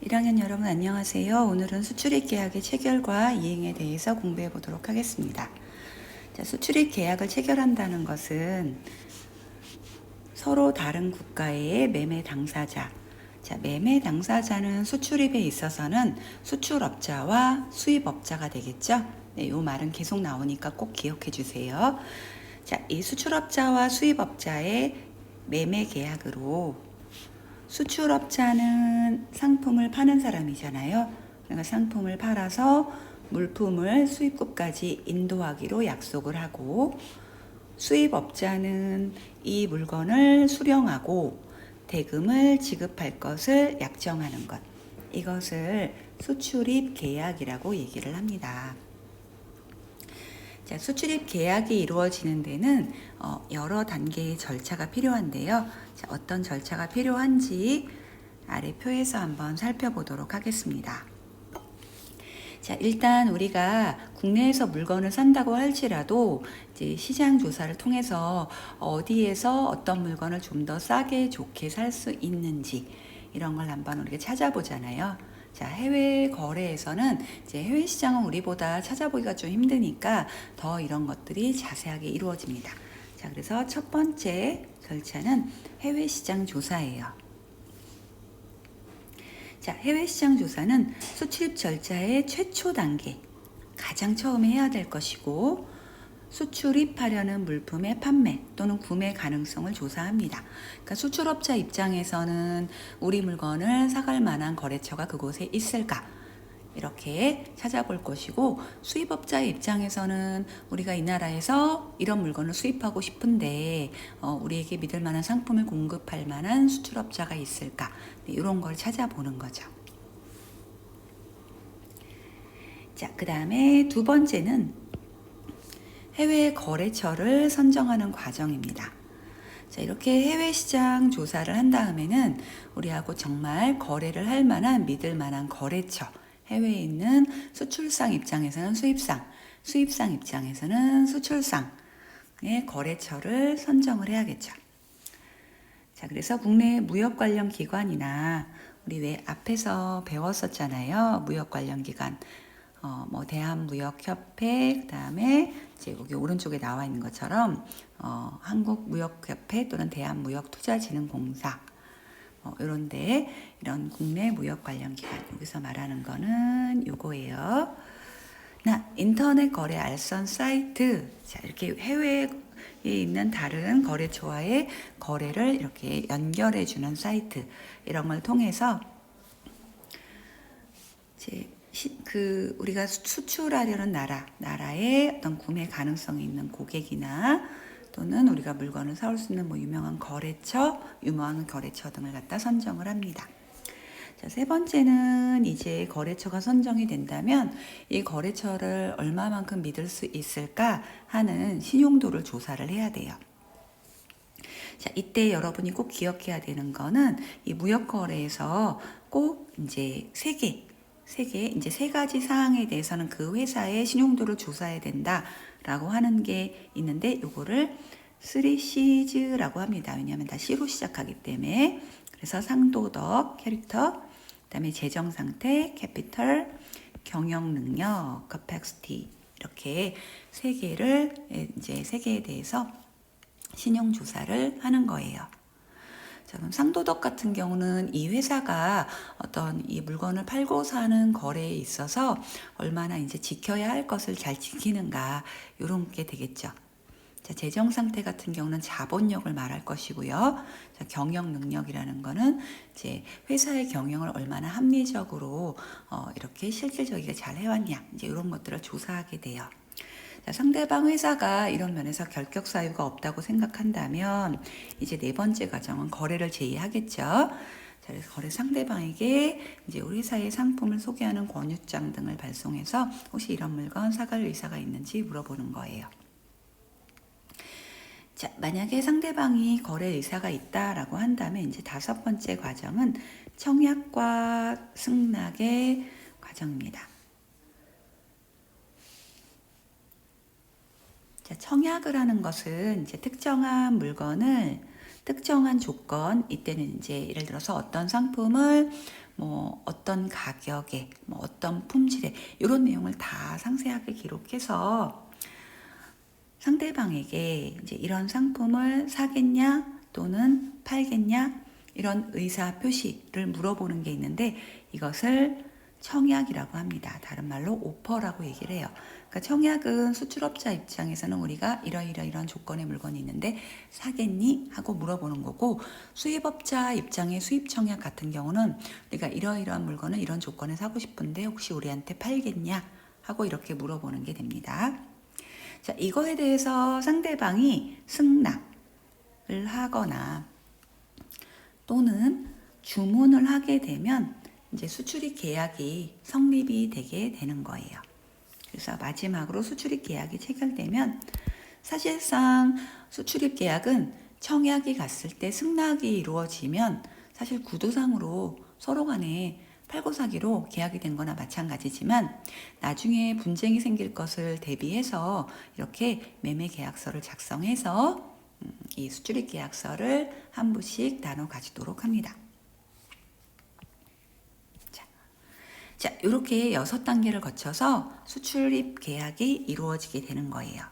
1학년 여러분 안녕하세요. 오늘은 수출입 계약의 체결과 이행에 대해서 공부해 보도록 하겠습니다. 자, 수출입 계약을 체결한다는 것은 서로 다른 국가의 매매 당사자, 매매 당사자는 수출입에 있어서는 수출업자와 수입업자가 되겠죠. 네, 이 말은 계속 나오니까 꼭 기억해 주세요. 자, 이 수출업자와 수입업자의 매매 계약으로 수출업자는 상품을 파는 사람이잖아요. 그러니까 상품을 팔아서 물품을 수입국까지 인도하기로 약속을 하고, 수입업자는 이 물건을 수령하고 대금을 지급할 것을 약정하는 것. 이것을 수출입 계약이라고 얘기를 합니다. 자, 수출입 계약이 이루어지는 데는 여러 단계의 절차가 필요한데요. 자, 어떤 절차가 필요한지 아래 표에서 한번 살펴보도록 하겠습니다. 자, 일단 우리가 국내에서 물건을 산다고 할지라도 이제 시장 조사를 통해서 어디에서 어떤 물건을 좀 더 싸게 좋게 살 수 있는지 이런 걸 한번 우리가 찾아보잖아요. 자, 해외 거래에서는 이제 해외 시장은 우리보다 찾아보기가 좀 힘드니까 더 이런 것들이 자세하게 이루어집니다. 자, 그래서 첫 번째 절차는 해외 시장 조사예요. 자, 해외 시장 조사는 수출입 절차의 최초 단계, 가장 처음에 해야 될 것이고, 수출입하려는 물품의 판매 또는 구매 가능성을 조사합니다. 그러니까 수출업자 입장에서는 우리 물건을 사갈 만한 거래처가 그곳에 있을까? 이렇게 찾아볼 것이고, 수입업자의 입장에서는 우리가 이 나라에서 이런 물건을 수입하고 싶은데 우리에게 믿을 만한 상품을 공급할 만한 수출업자가 있을까? 이런 걸 찾아보는 거죠. 자, 그 다음에 두 번째는 해외 거래처를 선정하는 과정입니다. 자, 이렇게 해외 시장 조사를 한 다음에는 우리하고 정말 거래를 할 만한 믿을 만한 거래처, 해외에 있는 수출상 입장에서는 수입상, 수입상 입장에서는 수출상의 거래처를 선정을 해야겠죠. 자, 그래서 국내 무역 관련 기관이나 우리 왜 앞에서 배웠었잖아요. 무역 관련 기관. 대한무역협회, 그 다음에 이제 여기 오른쪽에 나와 있는 것처럼 한국무역협회 또는 대한무역투자진흥공사 이런데 이런 국내 무역 관련 기관, 여기서 말하는 거는 요거예요. 인터넷 거래 알선 사이트. 자, 이렇게 해외에 있는 다른 거래처와의 거래를 이렇게 연결해 주는 사이트, 이런 걸 통해서 이제 우리가 수출하려는 나라의 어떤 구매 가능성이 있는 고객이나 또는 우리가 물건을 사올 수 있는 유명한 거래처 등을 갖다 선정을 합니다. 자, 세 번째는 이제 거래처가 선정이 된다면 이 거래처를 얼마만큼 믿을 수 있을까 하는 신용도를 조사를 해야 돼요. 자, 이때 여러분이 꼭 기억해야 되는 거는 이 무역 거래에서 꼭 이제 세 가지 사항에 대해서는 그 회사의 신용도를 조사해야 된다라고 하는 게 있는데, 요거를 3C's라고 합니다. 왜냐하면 다 C로 시작하기 때문에. 그래서 상도덕, 캐릭터, 그다음에 재정 상태, 캐피털, 경영 능력, capacity, 이렇게 세 개에 대해서 신용 조사를 하는 거예요. 자, 그럼 상도덕 같은 경우는 이 회사가 어떤 이 물건을 팔고 사는 거래에 있어서 얼마나 이제 지켜야 할 것을 잘 지키는가, 이런 게 되겠죠. 자, 재정 상태 같은 경우는 자본력을 말할 것이고요. 자, 경영 능력이라는 거는 이제 회사의 경영을 얼마나 합리적으로 이렇게 실질적이게 잘 해왔냐, 이제 이런 것들을 조사하게 돼요. 자, 상대방 회사가 이런 면에서 결격 사유가 없다고 생각한다면 이제 네 번째 과정은 거래를 제의하겠죠. 자, 그래서 거래 상대방에게 이제 우리 회사의 상품을 소개하는 권유장 등을 발송해서 혹시 이런 물건 사갈 의사가 있는지 물어보는 거예요. 자, 만약에 상대방이 거래 의사가 있다라고 한다면 이제 다섯 번째 과정은 청약과 승낙의 과정입니다. 자, 청약을 하는 것은 이제 특정한 물건을 특정한 조건, 이때는 이제 예를 들어서 어떤 상품을 뭐 어떤 가격에, 뭐 어떤 품질에 이런 내용을 다 상세하게 기록해서 상대방에게 이제 이런 상품을 사겠냐 또는 팔겠냐 이런 의사 표시를 물어보는 게 있는데 이것을 청약이라고 합니다. 다른 말로 오퍼라고 얘기를 해요. 그러니까 청약은 수출업자 입장에서는 우리가 이런 조건의 물건이 있는데 사겠니? 하고 물어보는 거고 수입업자 입장의 수입 청약 같은 경우는 우리가 이러이러한 물건을 이런 조건에 사고 싶은데 혹시 우리한테 팔겠냐? 하고 이렇게 물어보는 게 됩니다. 자, 이거에 대해서 상대방이 승낙을 하거나 또는 주문을 하게 되면 이제 수출입 계약이 성립이 되게 되는 거예요. 그래서 마지막으로 수출입 계약이 체결되면 사실상 수출입 계약은 청약이 갔을 때 승낙이 이루어지면 사실 구도상으로 서로 간에 팔고 사기로 계약이 된 거나 마찬가지지만 나중에 분쟁이 생길 것을 대비해서 이렇게 매매 계약서를 작성해서 이 수출입 계약서를 한 부씩 나눠 가지도록 합니다. 자, 이렇게 6단계를 거쳐서 수출입 계약이 이루어지게 되는 거예요.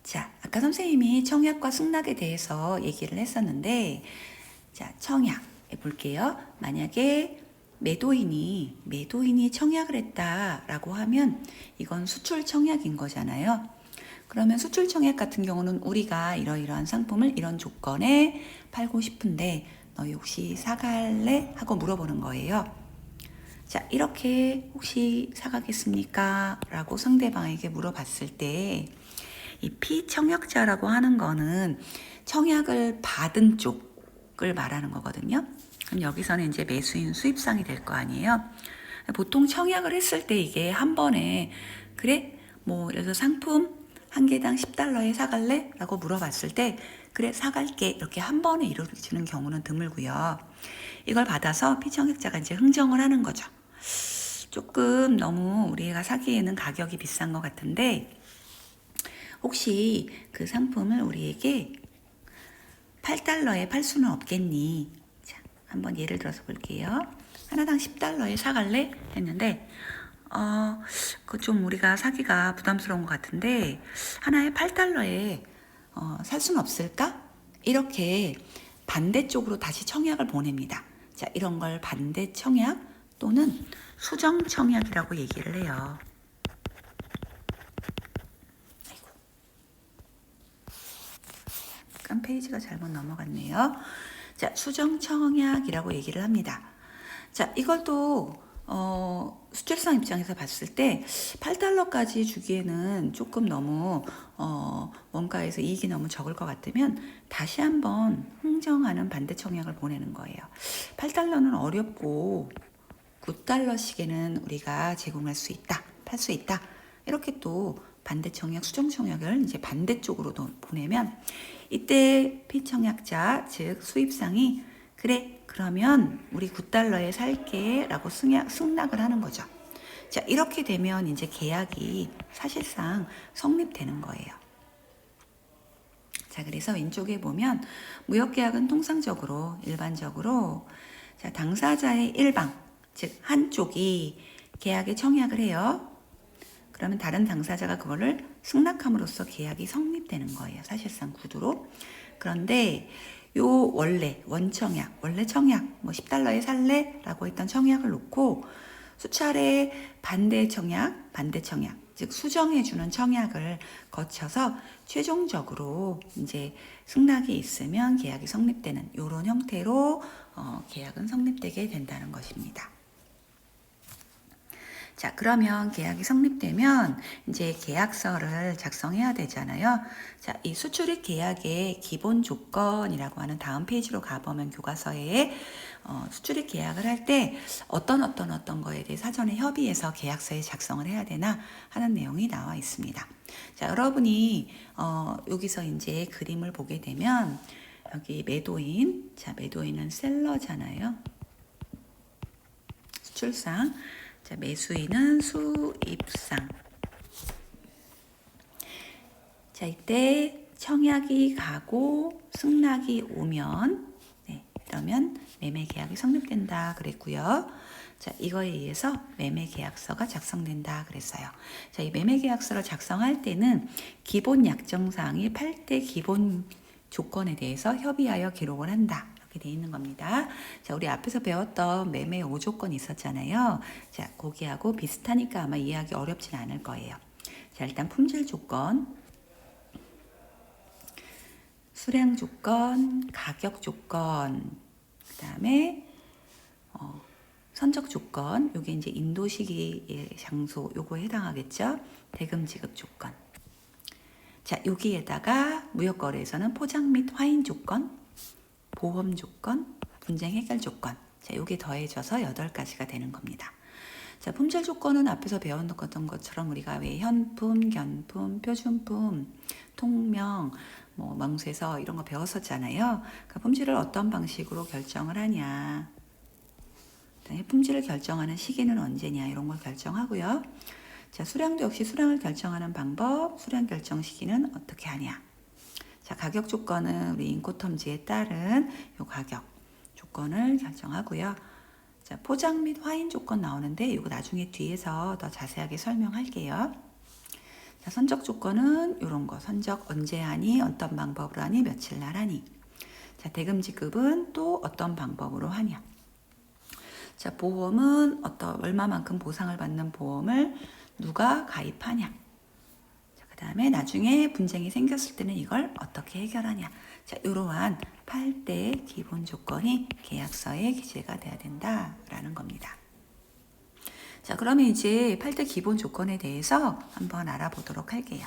자, 아까 선생님이 청약과 승낙에 대해서 얘기를 했었는데, 자, 청약 볼게요. 만약에 매도인이 청약을 했다라고 하면 이건 수출 청약인 거잖아요. 그러면 수출 청약 같은 경우는 우리가 이러이러한 상품을 이런 조건에 팔고 싶은데 너희 혹시 사갈래? 하고 물어보는 거예요. 자, 이렇게 혹시 사가겠습니까? 라고 상대방에게 물어봤을 때 이 피청약자라고 하는 거는 청약을 받은 쪽을 말하는 거거든요. 그럼 여기서는 이제 매수인 수입상이 될 거 아니에요. 보통 청약을 했을 때 이게 한 번에 그래? 뭐 예를 들어 상품 한 개당 10달러에 사갈래? 라고 물어봤을 때 그래 사갈게 이렇게 한 번에 이루어지는 경우는 드물고요. 이걸 받아서 피청약자가 이제 흥정을 하는 거죠. 조금 너무 우리가 사기에는 가격이 비싼 것 같은데 혹시 그 상품을 우리에게 8달러에 팔 수는 없겠니? 자, 한번 예를 들어서 볼게요. 하나당 10달러에 사갈래? 했는데 그 좀 우리가 사기가 부담스러운 것 같은데 하나에 8달러에 살 수는 없을까? 이렇게 반대쪽으로 다시 청약을 보냅니다. 자, 이런 걸 반대 청약 또는 수정 청약이라고 얘기를 해요. 약간 페이지가 잘못 넘어갔네요. 자, 수정 청약이라고 얘기를 합니다. 자, 이것도 수출상 입장에서 봤을 때 8달러까지 주기에는 조금 너무 원가에서 이익이 너무 적을 것 같으면 다시 한번 흥정하는 반대 청약을 보내는 거예요. 8달러는 어렵고 9달러씩에는 우리가 제공할 수 있다, 팔 수 있다. 이렇게 또 반대 청약, 수정 청약을 이제 반대쪽으로도 보내면 이때 피청약자, 즉 수입상이 그래, 그러면 우리 9달러에 살게 라고 승낙을 하는 거죠. 자, 이렇게 되면 이제 계약이 사실상 성립되는 거예요. 자, 그래서 왼쪽에 보면 무역계약은 통상적으로, 일반적으로 자, 당사자의 일방, 즉 한쪽이 계약에 청약을 해요. 그러면 다른 당사자가 그거를 승낙함으로써 계약이 성립되는 거예요. 사실상 구두로. 그런데 요 원래 청약 뭐 10달러에 살래? 라고 했던 청약을 놓고 수차례 반대 청약, 즉 수정해주는 청약을 거쳐서 최종적으로 이제 승낙이 있으면 계약이 성립되는 이런 형태로 계약은 성립되게 된다는 것입니다. 자, 그러면 계약이 성립되면 이제 계약서를 작성해야 되잖아요. 자, 이 수출입 계약의 기본 조건이라고 하는 다음 페이지로 가보면 교과서에 수출입 계약을 할 때 어떤 거에 대해 사전에 협의해서 계약서에 작성을 해야 되나 하는 내용이 나와 있습니다. 자, 여러분이 여기서 이제 그림을 보게 되면 여기 매도인, 자, 매도인은 셀러잖아요. 수출상. 자, 매수인은 수입상. 자, 이때 청약이 가고 승낙이 오면, 네, 그러면 매매 계약이 성립된다 그랬고요. 자, 이거에 의해서 매매 계약서가 작성된다 그랬어요. 자, 이 매매 계약서를 작성할 때는 기본 약정사항이 8대 기본 조건에 대해서 협의하여 기록을 한다. 이렇게 돼 있는 겁니다. 자, 우리 앞에서 배웠던 매매 5조건이 있었잖아요. 자, 거기하고 비슷하니까 아마 이해하기 어렵진 않을 거예요. 자, 일단 품질 조건, 수량 조건, 가격 조건, 그 다음에 선적 조건, 요게 이제 인도 시기의 장소, 요거에 해당하겠죠. 대금 지급 조건. 자, 여기에다가 무역거래에서는 포장 및 화인 조건, 보험 조건, 분쟁 해결 조건. 자, 요게 더해져서 8가지가 되는 겁니다. 자, 품질 조건은 앞에서 배웠던 것처럼 우리가 왜 현품, 견품, 표준품, 통명, 뭐 명세서 이런 거 배웠었잖아요. 그러니까 품질을 어떤 방식으로 결정을 하냐. 품질을 결정하는 시기는 언제냐 이런 걸 결정하고요. 자, 수량도 역시 수량을 결정하는 방법, 수량 결정 시기는 어떻게 하냐. 자, 가격 조건은 우리 인코텀지에 따른 요 가격 조건을 결정하고요. 자, 포장 및 화인 조건 나오는데 이거 나중에 뒤에서 더 자세하게 설명할게요. 자, 선적 조건은 이런 거, 선적 언제 하니, 어떤 방법으로 하니, 며칠 날 하니. 자, 대금 지급은 또 어떤 방법으로 하냐. 자, 보험은 얼마만큼 보상을 받는 보험을 누가 가입하냐. 자, 그 다음에 나중에 분쟁이 생겼을 때는 이걸 어떻게 해결하냐. 자, 이러한 8대 기본 조건이 계약서에 기재가 돼야 된다라는 겁니다. 자, 그러면 이제 8대 기본 조건에 대해서 한번 알아보도록 할게요.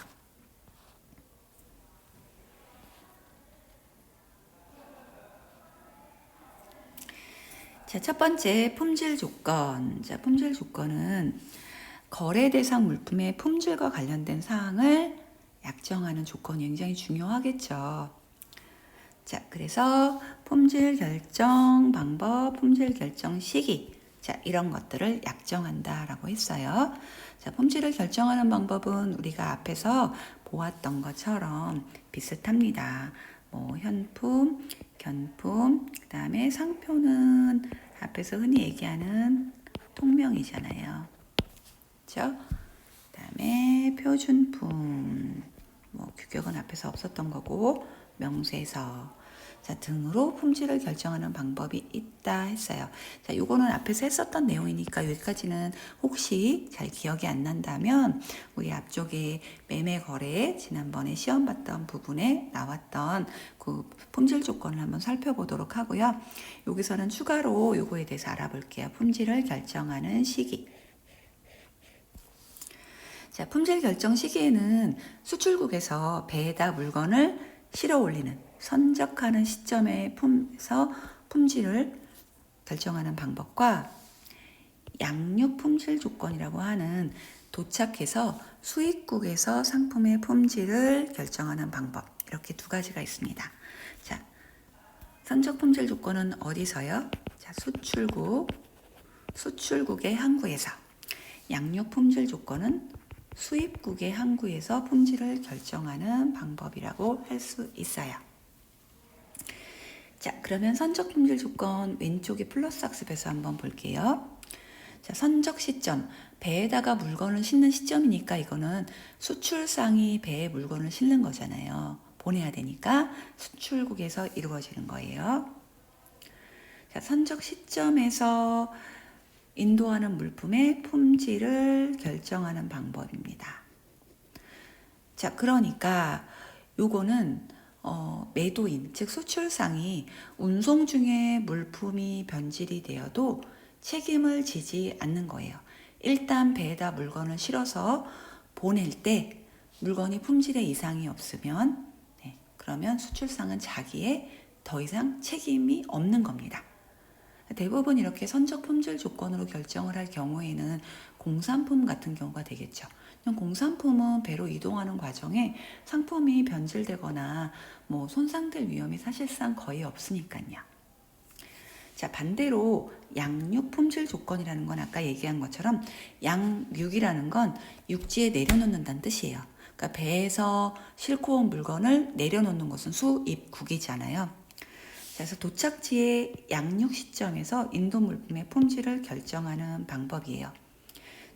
자, 첫 번째 품질 조건. 자, 품질 조건은 거래 대상 물품의 품질과 관련된 사항을 약정하는 조건이 굉장히 중요하겠죠. 자, 그래서 품질 결정 방법, 품질 결정 시기, 자, 이런 것들을 약정한다라고 했어요. 자, 품질을 결정하는 방법은 우리가 앞에서 보았던 것처럼 비슷합니다. 뭐 현품, 견품, 그 다음에 상표는 앞에서 흔히 얘기하는 통명이잖아요. 그렇죠? 그 다음에 표준품, 뭐 규격은 앞에서 없었던 거고, 명세서, 자, 등으로 품질을 결정하는 방법이 있다 했어요. 자, 요거는 앞에서 했었던 내용이니까 여기까지는 혹시 잘 기억이 안 난다면 우리 앞쪽에 매매 거래에 지난번에 시험 봤던 부분에 나왔던 그 품질 조건을 한번 살펴보도록 하고요. 여기서는 추가로 요거에 대해서 알아볼게요. 품질을 결정하는 시기. 자, 품질 결정 시기에는 수출국에서 배에다 물건을 실어 올리는 선적하는 시점에 품질을 결정하는 방법과 양육 품질 조건이라고 하는 도착해서 수입국에서 상품의 품질을 결정하는 방법, 이렇게 2가지가 있습니다. 자, 선적 품질 조건은 어디서요? 자, 수출국의 항구에서. 양육 품질 조건은 수입국의 항구에서 품질을 결정하는 방법이라고 할 수 있어요. 자, 그러면 선적 품질 조건 왼쪽에 플러스 학습에서 한번 볼게요. 자, 선적 시점, 배에다가 물건을 싣는 시점이니까 이거는 수출상이 배에 물건을 싣는 거잖아요. 보내야 되니까 수출국에서 이루어지는 거예요. 자, 선적 시점에서 인도하는 물품의 품질을 결정하는 방법입니다. 자, 그러니까 요거는 매도인, 즉 수출상이 운송 중에 물품이 변질이 되어도 책임을 지지 않는 거예요. 일단 배에다 물건을 실어서 보낼 때 물건이 품질에 이상이 없으면 그러면 수출상은 자기의 더 이상 책임이 없는 겁니다. 대부분 이렇게 선적 품질 조건으로 결정을 할 경우에는 공산품 같은 경우가 되겠죠. 공산품은 배로 이동하는 과정에 상품이 변질되거나 뭐 손상될 위험이 사실상 거의 없으니까요. 자, 반대로 양육 품질 조건이라는 건 아까 얘기한 것처럼 양육이라는 건 육지에 내려놓는다는 뜻이에요. 그러니까 배에서 싣고 온 물건을 내려놓는 것은 수입국이잖아요. 그래서 도착지의 양육 시점에서 인도 물품의 품질을 결정하는 방법이에요.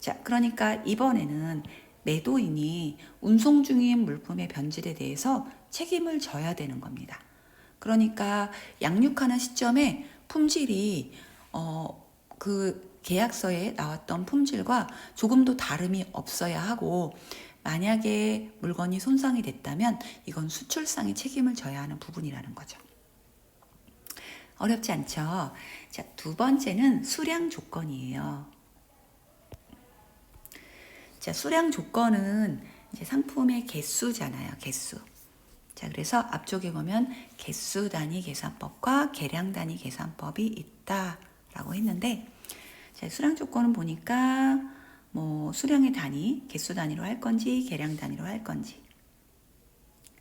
자, 그러니까 이번에는 매도인이 운송 중인 물품의 변질에 대해서 책임을 져야 되는 겁니다. 그러니까 양육하는 시점에 품질이 그 계약서에 나왔던 품질과 조금도 다름이 없어야 하고, 만약에 물건이 손상이 됐다면 이건 수출상이 책임을 져야 하는 부분이라는 거죠. 어렵지 않죠? 자, 두 번째는 수량 조건이에요. 자, 수량 조건은 이제 상품의 개수잖아요. 개수. 자, 그래서 앞쪽에 보면 개수 단위 계산법과 계량 단위 계산법이 있다라고 했는데, 자, 수량 조건은 보니까 뭐 수량의 단위, 개수 단위로 할 건지 계량 단위로 할 건지,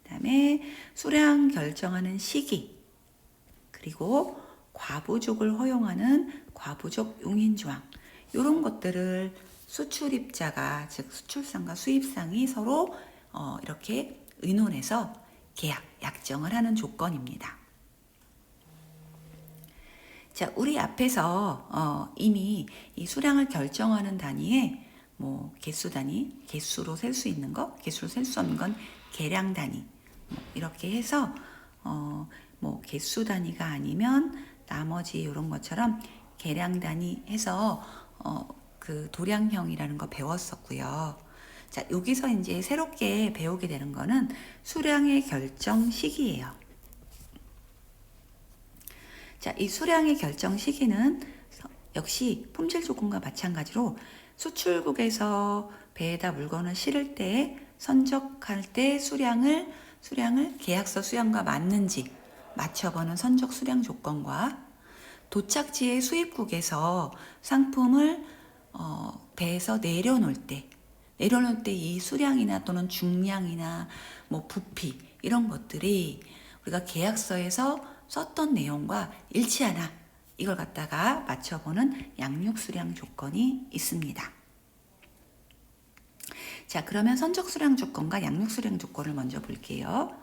그다음에 수량 결정하는 시기, 그리고 과부족을 허용하는 과부족 용인조항, 이런 것들을 수출입자가, 즉 수출상과 수입상이 서로 이렇게 의논해서 계약, 약정을 하는 조건입니다. 자, 우리 앞에서 이미 이 수량을 결정하는 단위에 뭐 개수 단위, 개수로 셀 수 있는 거, 개수로 셀 수 없는 건 계량 단위, 이렇게 해서 뭐 개수 단위가 아니면 나머지 이런 것처럼 계량 단위 해서 그 도량형이라는 거 배웠었고요. 자, 여기서 이제 새롭게 배우게 되는 거는 수량의 결정 시기예요. 자, 이 수량의 결정 시기는 역시 품질 조건과 마찬가지로 수출국에서 배에다 물건을 실을 때 선적할 때 수량을 계약서 수량과 맞는지 맞춰보는 선적 수량 조건과 도착지의 수입국에서 상품을 배에서 내려놓을 때 이 수량이나 또는 중량이나 뭐 부피 이런 것들이 우리가 계약서에서 썼던 내용과 일치하나, 이걸 갖다가 맞춰보는 양육 수량 조건이 있습니다. 자, 그러면 선적 수량 조건과 양육 수량 조건을 먼저 볼게요.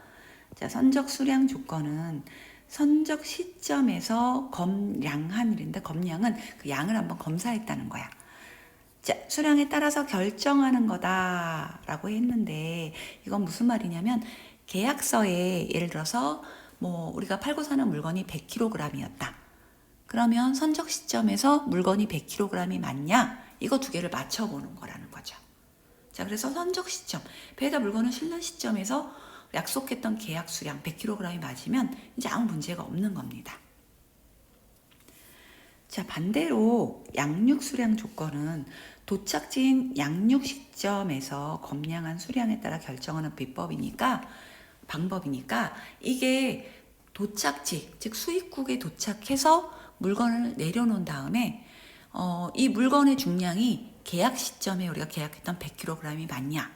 자, 선적 수량 조건은 선적 시점에서 검량한 일인데, 검량은 그 양을 한번 검사했다는 거야. 자, 수량에 따라서 결정하는 거다라고 했는데, 이건 무슨 말이냐면 계약서에 예를 들어서 뭐 우리가 팔고 사는 물건이 100kg이었다. 그러면 선적 시점에서 물건이 100kg이 맞냐? 이거 두 개를 맞춰보는 거라는 거죠. 자, 그래서 선적 시점, 배에다 물건을 실는 시점에서 약속했던 계약 수량 100kg이 맞으면 이제 아무 문제가 없는 겁니다. 자, 반대로 양육 수량 조건은 도착지인 양육 시점에서 검량한 수량에 따라 결정하는 방법이니까 이게 도착지, 즉 수입국에 도착해서 물건을 내려놓은 다음에 이 물건의 중량이 계약 시점에 우리가 계약했던 100kg이 맞냐,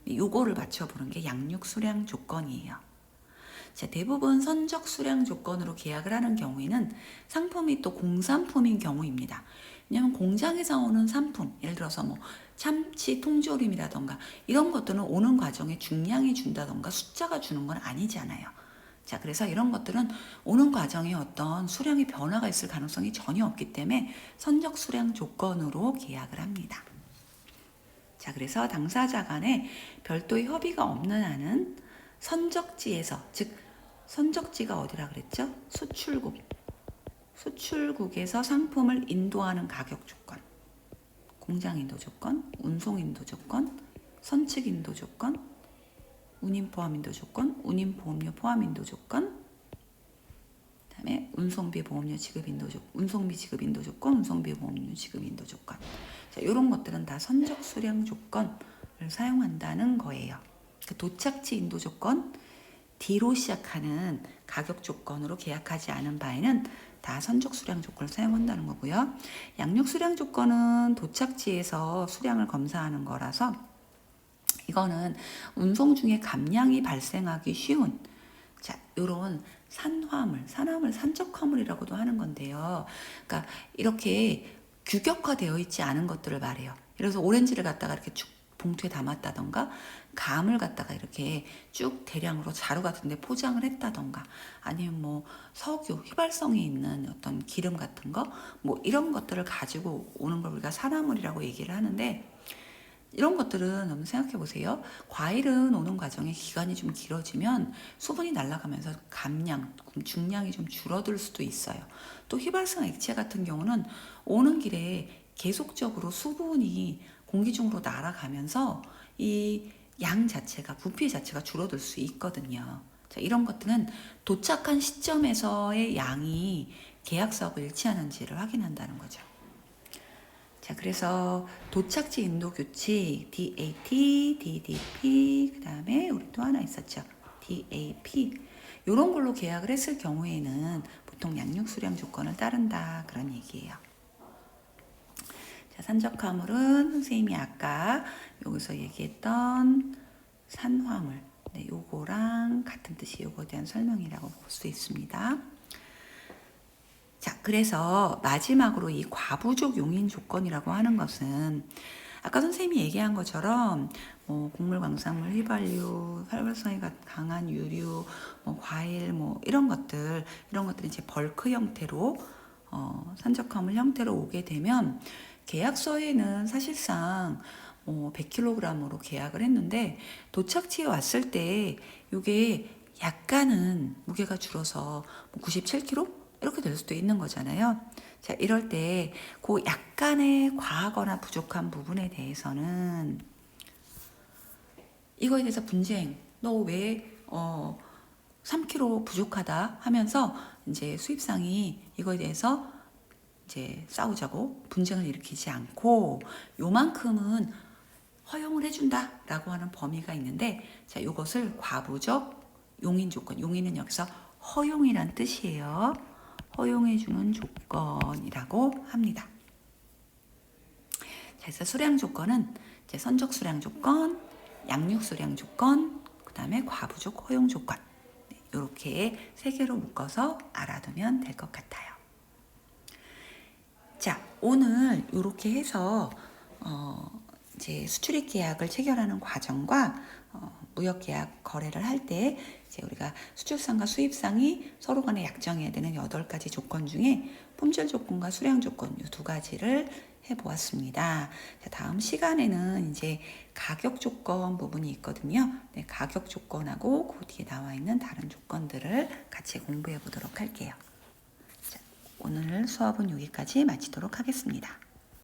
요거를 맞춰보는 게 양육 수량 조건이에요. 자, 대부분 선적 수량 조건으로 계약을 하는 경우에는 상품이 또 공산품인 경우입니다. 왜냐하면 공장에서 오는 상품, 예를 들어서 뭐 참치 통조림이라던가 이런 것들은 오는 과정에 중량이 준다던가 숫자가 주는 건 아니잖아요. 자, 그래서 이런 것들은 오는 과정에 어떤 수량의 변화가 있을 가능성이 전혀 없기 때문에 선적 수량 조건으로 계약을 합니다. 자, 그래서 당사자 간에 별도의 협의가 없는 한은 선적지에서, 즉 선적지가 어디라 그랬죠? 수출국에서 상품을 인도하는 가격 조건, 공장 인도 조건, 운송 인도 조건, 선측 인도 조건, 운임 포함 인도 조건, 운임 보험료 포함 인도 조건, 그다음에 운송비 보험료 지급 인도 조건, 운송비 지급 인도 조건, 운송비 보험료 지급 인도 조건. 자, 이런 것들은 다 선적 수량 조건을 사용한다는 거예요. 그 도착지 인도 조건, D로 시작하는 가격 조건으로 계약하지 않은 바에는 다 선적 수량 조건을 사용한다는 거고요. 양육 수량 조건은 도착지에서 수량을 검사하는 거라서 이거는 운송 중에 감량이 발생하기 쉬운, 자, 요런 산화물, 산적 화물이라고도 하는 건데요. 그러니까 이렇게 규격화되어 있지 않은 것들을 말해요. 예를 들어서 오렌지를 갖다가 이렇게 봉투에 담았다던가 감을 갖다가 이렇게 쭉 대량으로 자루 같은 데 포장을 했다던가 아니면 뭐 석유, 휘발성이 있는 어떤 기름 같은 거 뭐 이런 것들을 가지고 오는 걸 우리가 산화물이라고 얘기를 하는데 이런 것들은 한번 생각해 보세요. 과일은 오는 과정에 기간이 좀 길어지면 수분이 날아가면서 감량, 중량이 좀 줄어들 수도 있어요. 또 휘발성 액체 같은 경우는 오는 길에 계속적으로 수분이 공기 중으로 날아가면서 이 양 자체가, 부피 자체가 줄어들 수 있거든요. 자, 이런 것들은 도착한 시점에서의 양이 계약서하고 일치하는지를 확인한다는 거죠. 자, 그래서 도착지 인도 규칙 DAT, DDP, 그 다음에 우리 또 하나 있었죠. DAP. 이런 걸로 계약을 했을 경우에는 보통 양육 수량 조건을 따른다 그런 얘기예요. 자, 산적화물은 선생님이 아까 여기서 얘기했던 산화물, 네, 요거랑 같은 뜻이 요거에 대한 설명이라고 볼 수 있습니다. 자, 그래서 마지막으로 이 과부족 용인 조건이라고 하는 것은 아까 선생님이 얘기한 것처럼 뭐 곡물, 광산물, 휘발유, 활발성이 강한 유류, 뭐 과일, 뭐 이런 것들이 이제 벌크 형태로 산적화물 형태로 오게 되면 계약서에는 사실상 100kg으로 계약을 했는데 도착지에 왔을 때 이게 약간은 무게가 줄어서 97kg 이렇게 될 수도 있는 거잖아요. 자, 이럴 때 그 약간의 과하거나 부족한 부분에 대해서는 이거에 대해서 분쟁, 너 왜 3kg 부족하다 하면서 이제 수입상이 이거에 대해서 이제 싸우자고 분쟁을 일으키지 않고 요만큼은 허용을 해준다라고 하는 범위가 있는데, 자, 이것을 과부적 용인 조건, 용인은 여기서 허용이란 뜻이에요. 허용해주는 조건이라고 합니다. 자, 그래서 수량 조건은 이제 선적 수량 조건, 양육 수량 조건, 그 다음에 과부족 허용 조건, 이렇게 세 개로 묶어서 알아두면 될 것 같아요. 자, 오늘 이렇게 해서 이제 수출입 계약을 체결하는 과정과 무역 계약 거래를 할 때 이제 우리가 수출상과 수입상이 서로 간에 약정해야 되는 8가지 조건 중에 품질 조건과 수량 조건 이 2가지를 해보았습니다. 자, 다음 시간에는 이제 가격 조건 부분이 있거든요. 네, 가격 조건하고 그 뒤에 나와 있는 다른 조건들을 같이 공부해 보도록 할게요. 자, 오늘 수업은 여기까지 마치도록 하겠습니다.